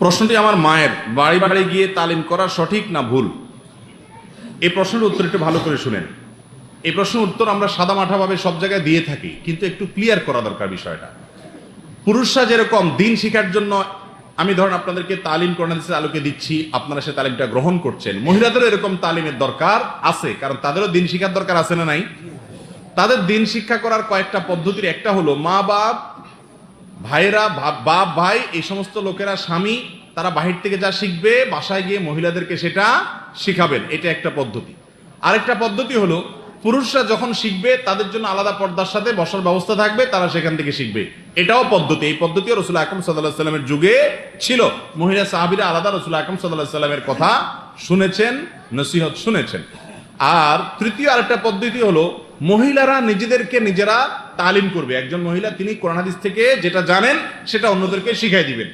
প্রশ্নটি আমার মায়ের, বাড়ি বাড়ি গিয়ে তালিম করা সঠিক না ভুল? এই প্রশ্নের উত্তর একটু ভালো করে শুনেন। এই প্রশ্নের উত্তর আমরা সাদামাঠাভাবে সব জায়গায় দিয়ে থাকি, কিন্তু একটু ক্লিয়ার করা দরকার বিষয়টা। পুরুষরা যেরকম দিন শিখার জন্য, আমি ধরেন আপনাদেরকে তালিম কোরআন হাদিসের আলোকে দিচ্ছি, আপনারা সে তালিমটা গ্রহণ করছেন, মহিলাদেরও এরকম তালিমের দরকার আছে, কারণ তাদেরও দিন শিখার দরকার আছে না নাই? তাদের দিন শিক্ষা করার কয়েকটা পদ্ধতির একটা হলো, মা বাপ, ভাইয়েরা, বাপ ভাই, এই সমস্ত লোকেরা, স্বামী, তারা বাহির থেকে যা শিখবে বাসায় গিয়ে মহিলাদেরকে সেটা শিখাবেন, এটা একটা পদ্ধতি। আরেকটা পদ্ধতি হলো, পুরুষরা যখন শিখবে তাদের জন্য আলাদা পর্দার সাথে বসার ব্যবস্থা থাকবে, তারা সেখান থেকে শিখবে, এটাও পদ্ধতি। এই পদ্ধতিও রাসূল আকরাম সাল্লাল্লাহু আলাইহি সাল্লামের যুগে ছিল। মহিলা সাহাবীরা আলাদা রাসূল আকরাম সাল্লাল্লাহু আলাইহি সাল্লামের কথা শুনেছেন, নসিহত শুনেছেন। আর তৃতীয় আরেকটা পদ্ধতি হলো, মহিলারা নিজেদেরকে নিজেরা তালিম করবে। একজন মহিলা তিনি কোরআন হাদিস থেকে যেটা জানেন সেটা অন্যদেরকে শিখাই দিবেন।